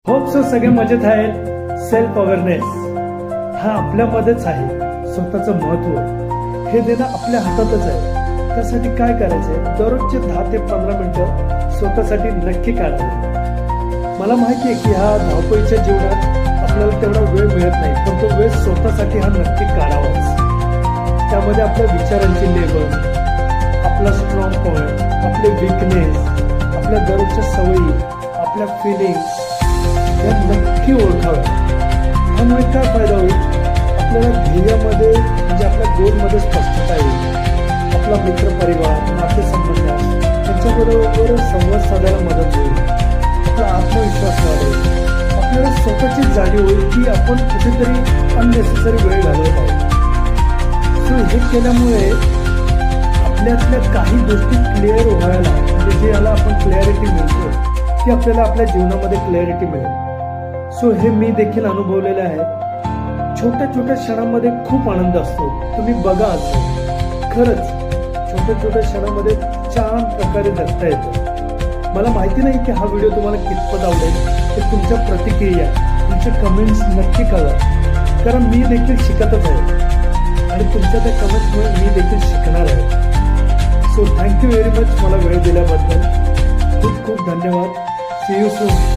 Hope so सगळे मजेत आहेत. सेल्फ अवेअरनेस हा आपल्यामध्येच आहे. स्वतःचं महत्व हे देणं आपल्या हातातच आहे. त्यासाठी काय करायचंय, दररोजचे 10 ते 15 मिनिटं स्वतःसाठी नक्की काढावे. मला माहिती आहे की ह्या धावपळीच्या जीवनात आपल्याला तेवढा वेळ मिळत नाही, पण तो वेळ स्वतःसाठी हा नक्की काढावाच. त्यामध्ये आपल्या विचारांची लेबल, आपला स्ट्रॉंग पॉइंट, आपले वीकनेस, आपल्या दररोजच्या सवयी, आपल्या फिलिंग्स या नक्की ओळखाव्या. त्यामुळे काय फायदा होईल, आपल्याला ध्येयामध्ये म्हणजे आपल्या गोलमध्ये स्पष्टता येईल. आपला मित्रपरिवार, नातेसंबंध त्यांच्याबरोबर संवाद साधायला मदत होईल. आपला आत्मविश्वास वाढेल. आपल्याला स्वतःची जाणीव होईल की आपण कुठेतरी अननेसेसरी वेळ घालवत आहोत. सो हे केल्यामुळे आपल्यातल्या काही गोष्टी क्लिअर व्हायला, म्हणजे जे याला आपण क्लॅरिटी म्हणतो, ती आपल्याला आपल्या जीवनामध्ये क्लॅरिटी मिळेल. सो हे मी देखील अनुभवलेलं आहे. छोट्या छोट्या क्षणामध्ये खूप आनंद असतो. तुम्ही बघा, असं खरंच छोट्या छोट्या क्षणामध्ये छान प्रकारे जगता येतं. मला माहिती नाही की हा व्हिडिओ तुम्हाला कितपत आवडेल, तर तुमच्या प्रतिक्रिया, तुमचे कमेंट्स नक्की कळवा. कारण मी देखील शिकतच आहे आणि तुमच्या त्या कमेंट्समुळे मी देखील शिकणार आहे. सो थँक्यू व्हेरी मच मला वेळ दिल्याबद्दल. खूप खूप धन्यवाद. See you soon.